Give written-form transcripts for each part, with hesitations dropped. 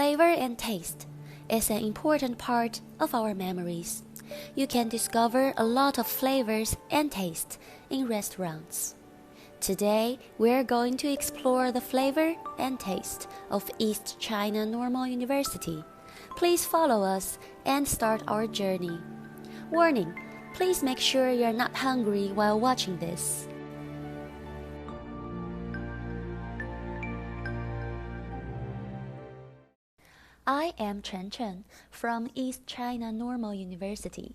Flavor and taste is an important part of our memories. You can discover a lot of flavors and taste in restaurants. Today, we're going to explore the flavor and taste of East China Normal University. Please follow us and start our journey. Warning, please make sure you're not hungry while watching this. I am Chen Chen from East China Normal University.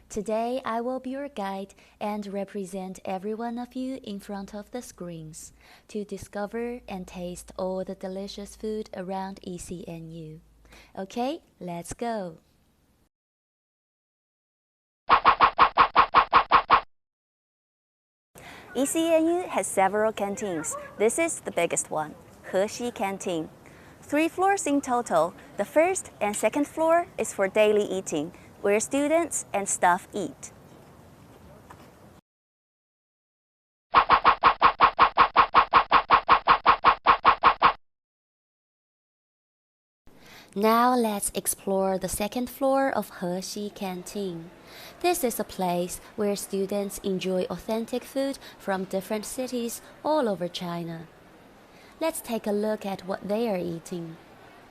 Today, I will be your guide and represent every one of you in front of the screens to discover and taste all the delicious food around ECNU. Okay, let's go! ECNU has several canteens. This is the biggest one, Hexi Canteen. 3 floors in total. The first and second floor is for daily eating, where students and staff eat. Now let's explore the second floor of Hexi Canteen. This is a place where students enjoy authentic food from different cities all over China. Let's take a look at what they are eating.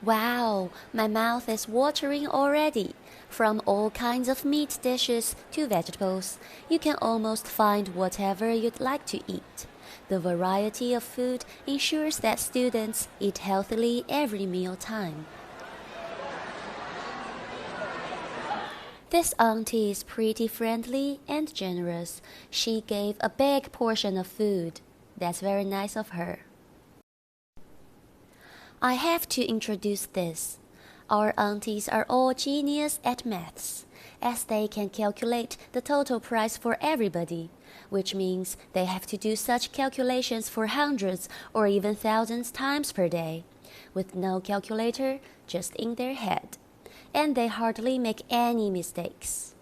Wow, my mouth is watering already. From all kinds of meat dishes to vegetables, you can almost find whatever you'd like to eat. The variety of food ensures that students eat healthily every meal time. This auntie is pretty friendly and generous. She gave a big portion of food. That's very nice of her. I have to introduce this. Our aunties are all genius at maths, as they can calculate the total price for everybody, which means they have to do such calculations for hundreds or even thousands times per day, with no calculator, just in their head. And they hardly make any mistakes.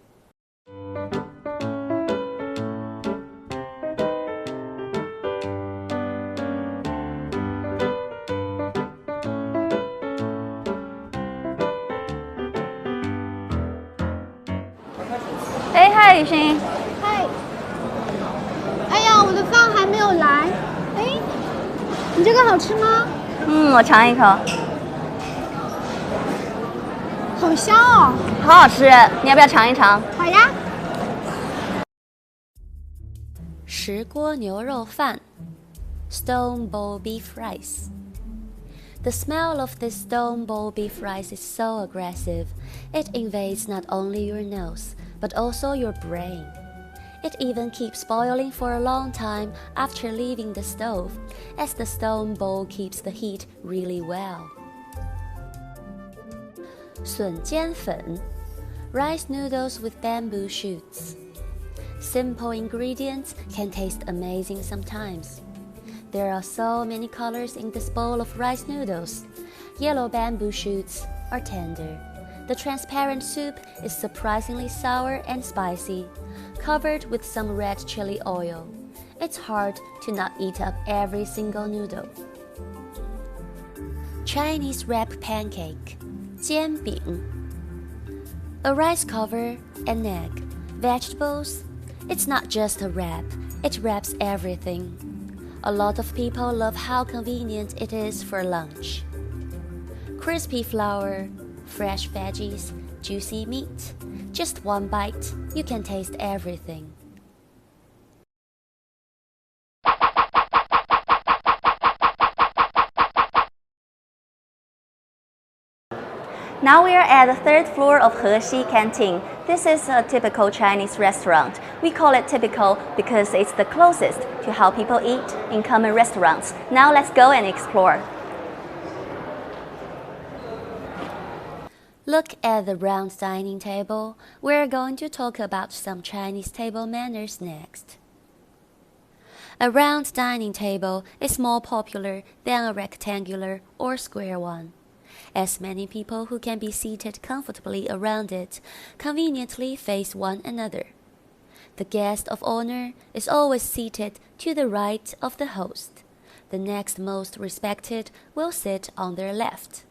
Hi, 雨欣。嗨。哎呀，我的饭还没有来。哎，你这个好吃吗？我尝一口。好香哦！好好吃，你要不要尝一尝？好呀。石锅牛肉饭 Stone bowl beef rice. The smell of this stone bowl beef rice is so aggressive, it invades not only your nose, but also your brain. It even keeps boiling for a long time after leaving the stove, as the stone bowl keeps the heat really well. 笋煎粉 Rice noodles with bamboo shoots. Simple ingredients can taste amazing sometimes. There are so many colors in this bowl of rice noodles. Yellow bamboo shoots are tender. The transparent soup is surprisingly sour and spicy, covered with some red chili oil. It's hard to not eat up every single noodle. Chinese wrap pancake 煎饼 A rice cover, an egg, vegetables. It's not just a wrap, it wraps everything. A lot of people love how convenient it is for lunch. Crispy flour, fresh veggies, juicy meat. Just one bite, you can taste everything. Now we are at the 3rd floor of Hexi Canteen. This is a typical Chinese restaurant. We call it typical because it's the closest to how people eat in common restaurants. Now let's go and explore. Look at the round dining table. We're going to talk about some Chinese table manners next. A round dining table is more popular than a rectangular or square one, as many people who can be seated comfortably around it conveniently face one another. The guest of honor is always seated to the right of the host. The next most respected will sit on their left.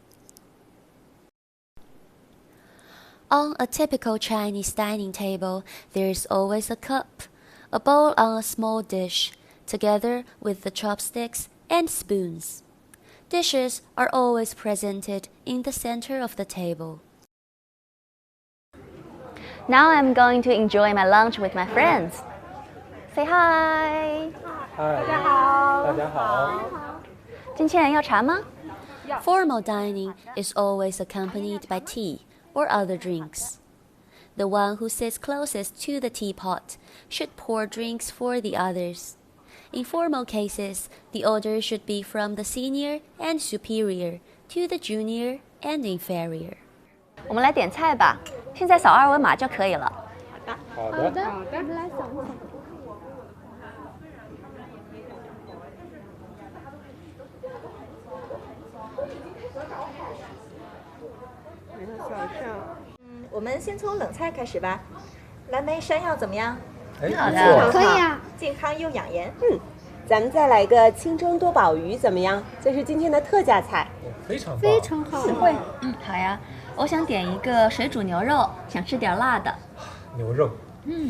On a typical Chinese dining table, there is always a cup, a bowl on a small dish, together with the chopsticks and spoons. Dishes are always presented in the center of the table. Now I'm going to enjoy my lunch with my friends. Say hi. 大家好。大家好。经纪人要茶吗？ Formal dining is always accompanied by tea or other drinks. The one who sits closest to the teapot should pour drinks for the others. In formal cases, the order should be from the senior and superior to the junior and inferior. 我们来点菜吧，现在扫二维码就可以了。好的。我们来扫一扫。我们先从冷菜开始吧。蓝莓山药怎么样？哎，好的不错。可以啊。健康又养颜。咱们再来个清蒸多宝鱼怎么样？这是今天的特价菜。非常棒。非常好。好呀。我想点一个水煮牛肉，想吃点辣的。牛肉，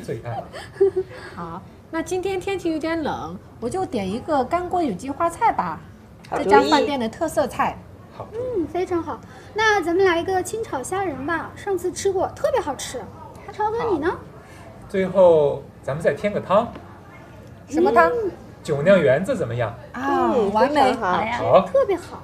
最爱。好，那今天天气有点冷，我就点一个干锅有机花菜吧，这家饭店的特色菜。好。非常好。那咱们来一个清炒虾仁吧，上次吃过，特别好吃。超哥，你呢？最后咱们再添个汤。什么汤？酒酿圆子怎么样？啊，完美。好呀。好。特别好。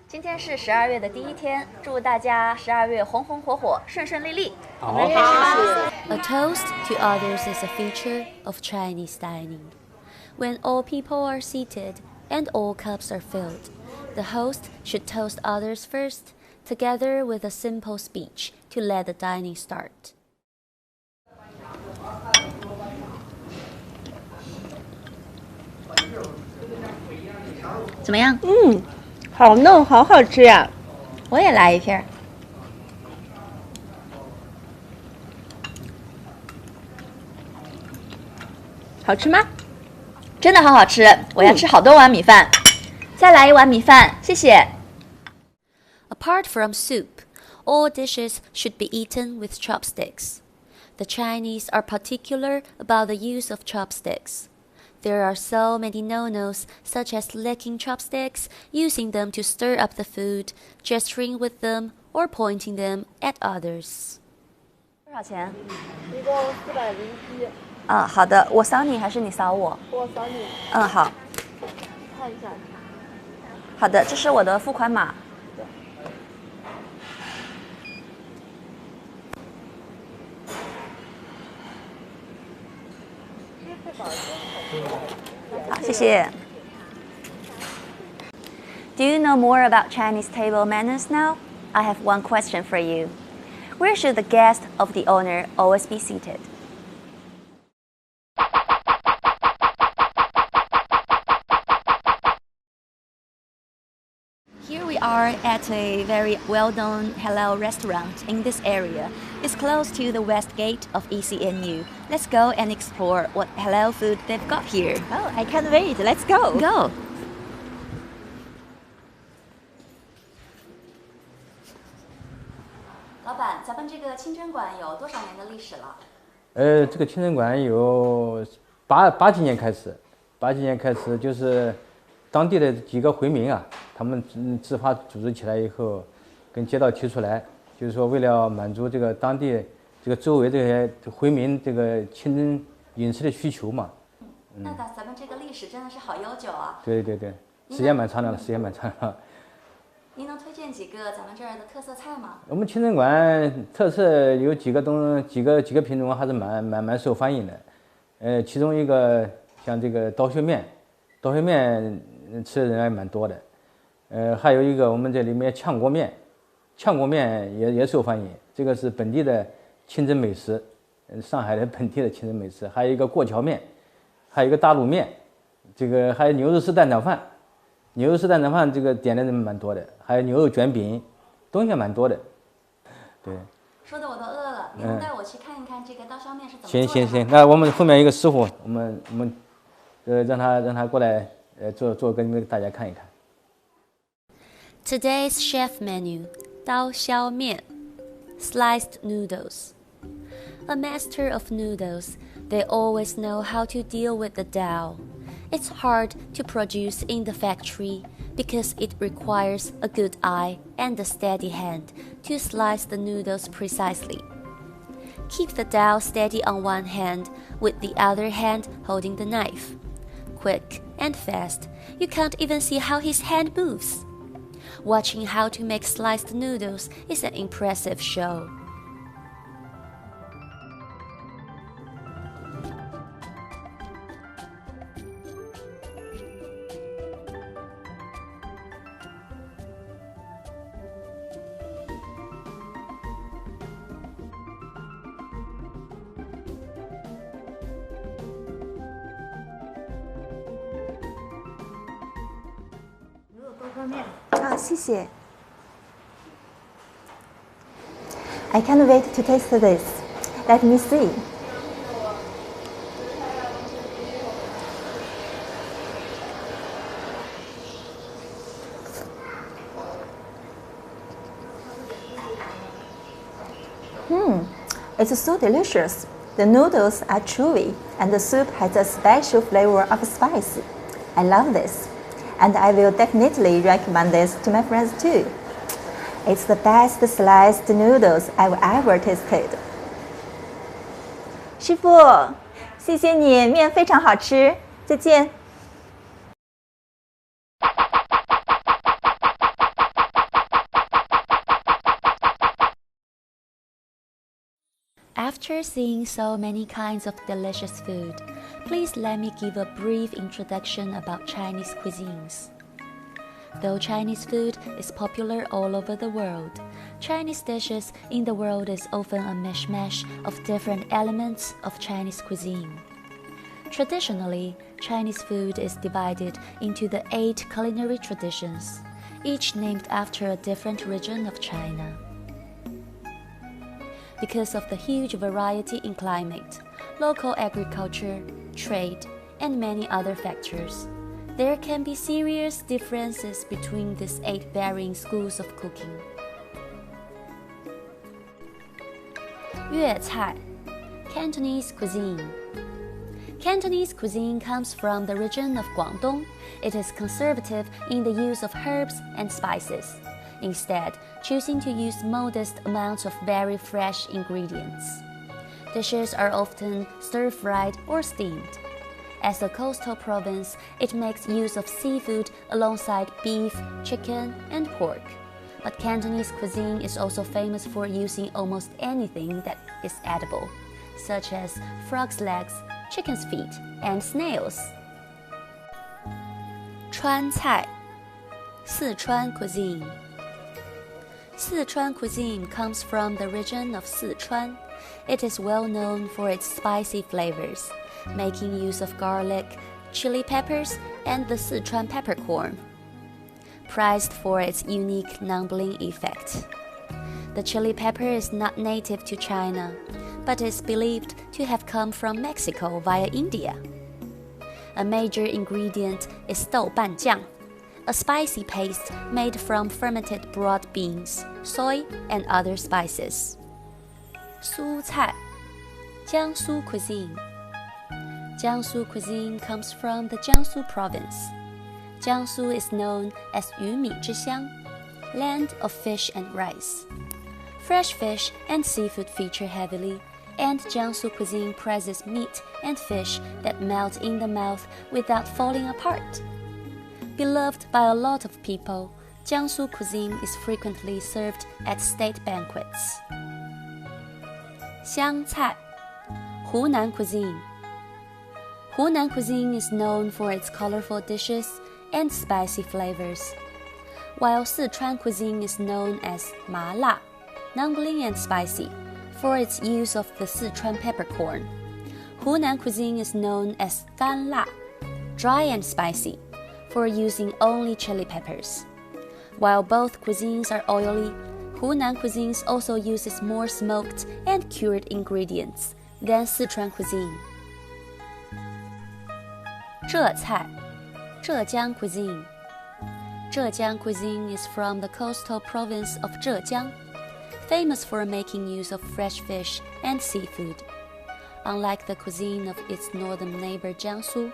今天是12月的第一天，祝大家12月红红火火，顺顺利利。好。 A toast to others is a feature of Chinese dining. When all people are seated and all cups are filled, the host should toast others first, together with a simple speech to let the dining start. 怎么样？好嫩，好好吃呀！我也来一片。好吃吗？真的好好吃，我要吃好多碗米饭。再来一碗米饭，谢谢。 Apart from soup, all dishes should be eaten with chopsticks. The Chinese are particular about the use of chopsticks. There are so many no-nos, such as licking chopsticks, using them to stir up the food, gesturing with them, or pointing them at others. 多少钱？一共407。好的，我扫你还是你扫我？我扫你。好。看一下。好的，这是我的付款码。好，谢谢。Do you know more about Chinese table manners now? I have one question for you. Where should the guest of the owner always be seated? Here we are at a very well-known halal restaurant in this area. It's close to the west gate of ECNU. Let's go and explore what halal food they've got here. Oh, I can't wait. Let's go. Go! 老板，咱们这个清真馆有多少年的历史了？这个清真馆有80几年开始，80几年开始就是当地的几个回民啊，他们自发组织起来以后，跟街道提出来，就是说为了满足这个当地这个周围这些回民这个清真饮食的需求嘛。那咱们这个历史真的是好悠久啊！对对对，时间蛮长的了，时间蛮长了。您能推荐几个咱们这儿的特色菜吗？我们清真馆特色有几个品种还是蛮受欢迎的。其中一个像这个刀削面吃的人还蛮多的。还有一个我们这里面炝锅面也受欢迎，这个是本地的清真美食，上海的本地的清真美食。还有一个过桥面，还有一个大卤面，这个还有牛肉丝蛋炒饭。牛肉丝蛋炒饭这个点的人蛮多的，还有牛肉卷饼，东西还蛮多的。对，说的我都饿了，您能带我去看一看这个刀削面是怎么做的吗？行，那我们后面一个师傅，我们让他过来做给大家看一看。Today's chef menu: 刀削面 sliced noodles. A master of noodles, they always know how to deal with the dough. It's hard to produce in the factory because it requires a good eye and a steady hand to slice the noodles precisely. Keep the dough steady on one hand, with the other hand holding the knife. Quick and fast, you can't even see how his hand moves. Watching how to make sliced noodles is an impressive show. I can't wait to taste this. Let me see. It's so delicious. The noodles are chewy and the soup has a special flavor of spice. I love this, and I will definitely recommend this to my friends too. It's the best sliced noodles I've ever tasted. 师傅，谢谢你，面非常好吃，再见。After seeing so many kinds of delicious food, please let me give a brief introduction about Chinese cuisines. Though Chinese food is popular all over the world, Chinese dishes in the world is often a mishmash of different elements of Chinese cuisine. Traditionally, Chinese food is divided into the 8 culinary traditions, each named after a different region of China. Because of the huge variety in climate, local agriculture, trade, and many other factors, there can be serious differences between these 8 varying schools of cooking. 粤菜 Cantonese cuisine. Cantonese cuisine comes from the region of Guangdong. It is conservative in the use of herbs and spices, instead choosing to use modest amounts of very fresh ingredients. Dishes are often stir-fried or steamed. As a coastal province, it makes use of seafood alongside beef, chicken, and pork. But Cantonese cuisine is also famous for using almost anything that is edible, such as frog's legs, chicken's feet, and snails. 川菜 Sichuan cuisine. Sichuan cuisine comes from the region of Sichuan. It is well known for its spicy flavors, making use of garlic, chili peppers, and the Sichuan peppercorn. Prized for its unique numbling effect. The chili pepper is not native to China, but is believed to have come from Mexico via India. A major ingredient is 豆瓣酱, a spicy paste made from fermented broad beans, soy, and other spices. 苏菜 Jiangsu cuisine. Jiangsu cuisine comes from the Jiangsu province. Jiangsu is known as 鱼米之乡, land of fish and rice. Fresh fish and seafood feature heavily, and Jiangsu cuisine prizes meat and fish that melt in the mouth without falling apart. Beloved by a lot of people, Jiangsu cuisine is frequently served at state banquets. 湘菜 Hunan cuisine. Hunan cuisine is known for its colorful dishes and spicy flavors, while Sichuan cuisine is known as 麻辣, numbling and spicy, for its use of the Sichuan peppercorn. Hunan cuisine is known as 干辣, dry and spicy, for using only chili peppers. While both cuisines are oily, Hunan cuisine also uses more smoked and cured ingredients than Sichuan cuisine. 浙菜 Zhejiang cuisine. Zhejiang cuisine is from the coastal province of Zhejiang, famous for making use of fresh fish and seafood. Unlike the cuisine of its northern neighbor Jiangsu,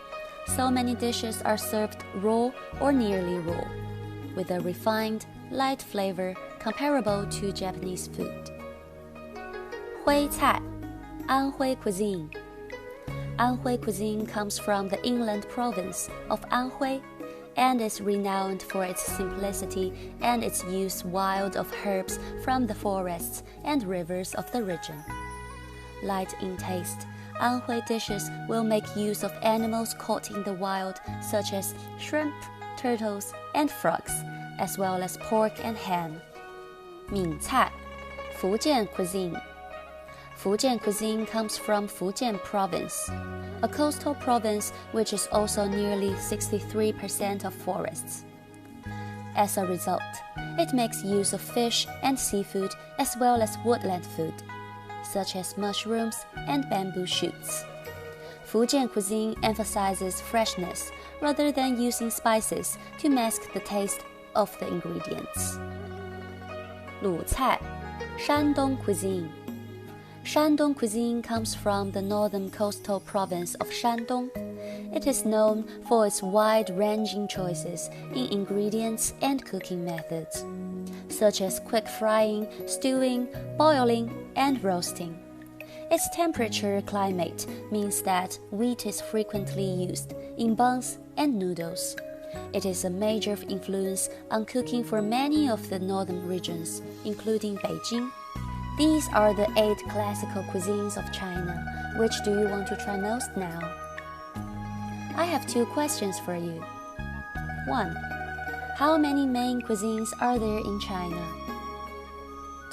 so many dishes are served raw or nearly raw, with a refined, light flavor comparable to Japanese food. 徽菜 Anhui cuisine. Anhui cuisine comes from the inland province of Anhui and is renowned for its simplicity and its use wild of herbs from the forests and rivers of the region. Light in taste, Anhui dishes will make use of animals caught in the wild, such as shrimp, turtles, and frogs, as well as pork and ham. 闽菜 Fujian cuisine. Fujian cuisine comes from Fujian province, a coastal province which is also nearly 63% of forests. As a result, it makes use of fish and seafood as well as woodland food, such as mushrooms and bamboo shoots. Fujian cuisine emphasizes freshness rather than using spices to mask the taste of the ingredients. 鲁菜 Shandong cuisine. Shandong cuisine comes from the northern coastal province of Shandong. It is known for its wide-ranging choices in ingredients and cooking methods, such as quick frying, stewing, boiling, and roasting. Its temperature climate means that wheat is frequently used in buns and noodles. It is a major influence on cooking for many of the northern regions, including Beijing. These are the 8 classical cuisines of China. Which do you want to try most now? I have 2 questions for you. 1. How many main cuisines are there in China?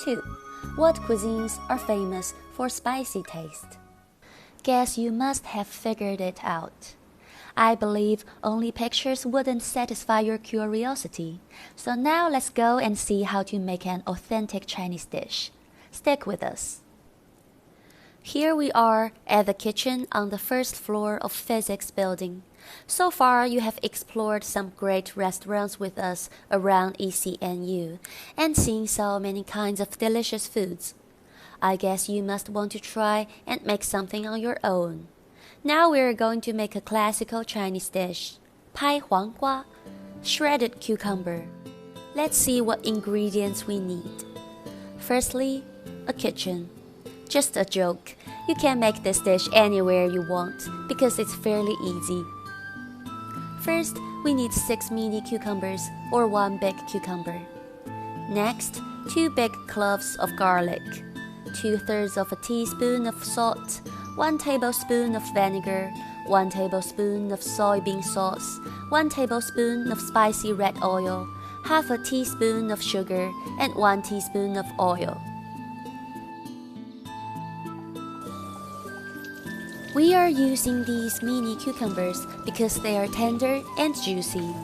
2. What cuisines are famous for spicy taste? Guess you must have figured it out. I believe only pictures wouldn't satisfy your curiosity. So now let's go and see how to make an authentic Chinese dish. Stick with us. Here we are at the kitchen on the 1st floor of Physics Building. So far, you have explored some great restaurants with us around ECNU and seen so many kinds of delicious foods. I guess you must want to try and make something on your own. Now we're going to make a classical Chinese dish, 拍黄瓜, shredded cucumber. Let's see what ingredients we need. Firstly, a kitchen. Just a joke. You can make this dish anywhere you want because it's fairly easy. First, we need 6 mini cucumbers or 1 big cucumber. Next, 2 big cloves of garlic, 2/3 of a teaspoon of salt, 1 tablespoon of vinegar, 1 tablespoon of soybean sauce, 1 tablespoon of spicy red oil, half a teaspoon of sugar, and 1 teaspoon of oil. We are using these mini cucumbers because they are tender and juicy.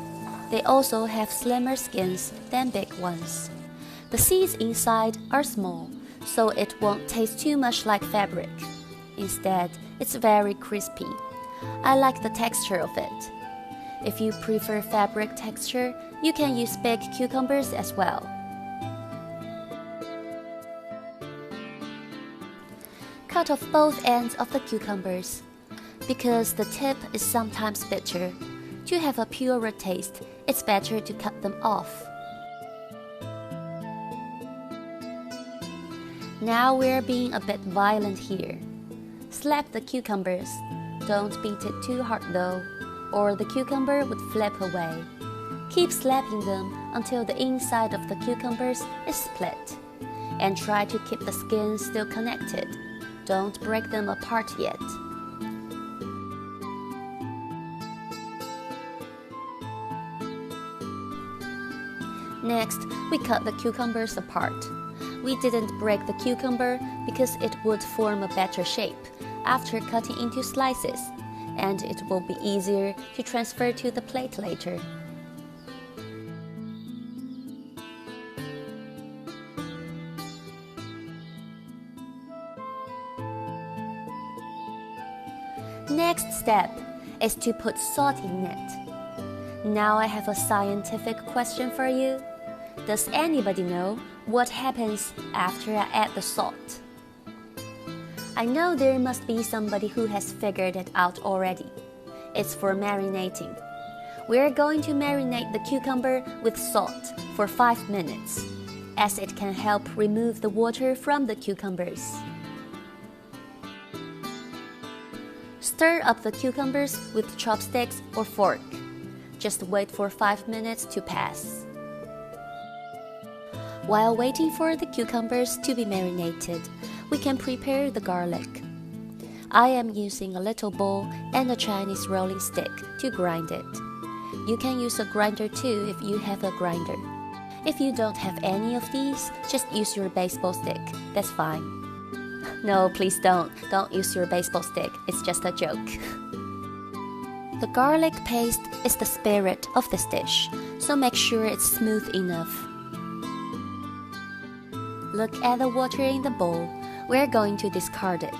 They also have slimmer skins than big ones. The seeds inside are small, so it won't taste too much like fabric. Instead, it's very crispy. I like the texture of it. If you prefer fabric texture, you can use big cucumbers as well. Cut off both ends of the cucumbers. Because the tip is sometimes bitter, to have a purer taste, it's better to cut them off. Now we're being a bit violent here. Slap the cucumbers. Don't beat it too hard though, or the cucumber would flip away. Keep slapping them until the inside of the cucumbers is split. And try to keep the skin still connected. Don't break them apart yet. Next, we cut the cucumbers apart. We didn't break the cucumber because it would form a better shape after cutting into slices, and it will be easier to transfer to the plate later. Next step is to put salt in it. Now I have a scientific question for you. Does anybody know what happens after I add the salt? I know there must be somebody who has figured it out already. It's for marinating. We're going to marinate the cucumber with salt for 5 minutes, as it can help remove the water from the cucumbers. Stir up the cucumbers with chopsticks or fork. Just wait for 5 minutes to pass. While waiting for the cucumbers to be marinated, we can prepare the garlic. I am using a little bowl and a Chinese rolling stick to grind it. You can use a grinder too if you have a grinder. If you don't have any of these, just use your baseball stick. That's fine. No, please don't. Don't use your baseball stick. It's just a joke. The garlic paste is the spirit of this dish, so make sure it's smooth enough. Look at the water in the bowl. We're going to discard it.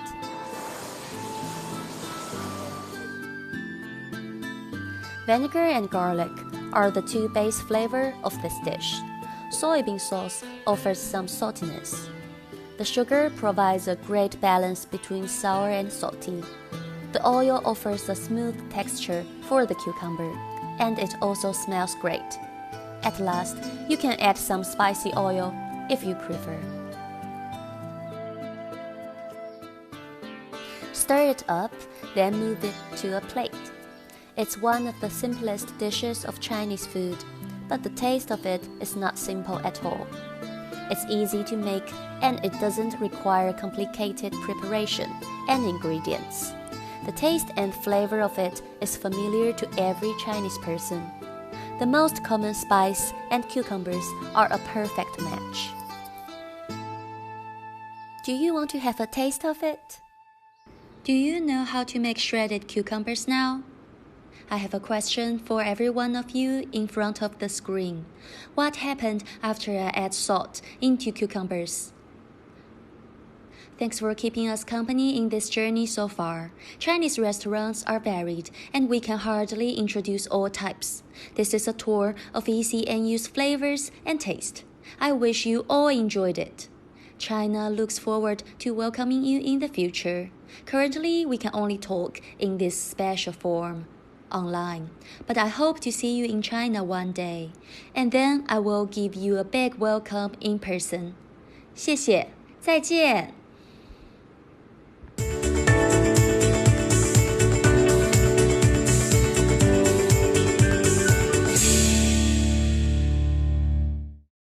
Vinegar and garlic are the two base flavors of this dish. Soybean sauce offers some saltiness. The sugar provides a great balance between sour and salty. The oil offers a smooth texture for the cucumber, and it also smells great. At last, you can add some spicy oil if you prefer. Stir it up, then move it to a plate. It's one of the simplest dishes of Chinese food, but the taste of it is not simple at all. It's easy to make, and it doesn't require complicated preparation and ingredients. The taste and flavor of it is familiar to every Chinese person. The most common spice and cucumbers are a perfect match. Do you want to have a taste of it? Do you know how to make shredded cucumbers now? I have a question for every one of you in front of the screen. What happened after I add salt into cucumbers? Thanks for keeping us company in this journey so far. Chinese restaurants are varied, and we can hardly introduce all types. This is a tour of easy and use flavors and taste. I wish you all enjoyed it. China looks forward to welcoming you in the future. Currently, we can only talk in this special form online, but I hope to see you in China one day, and then I will give you a big welcome in person. 谢谢，再见。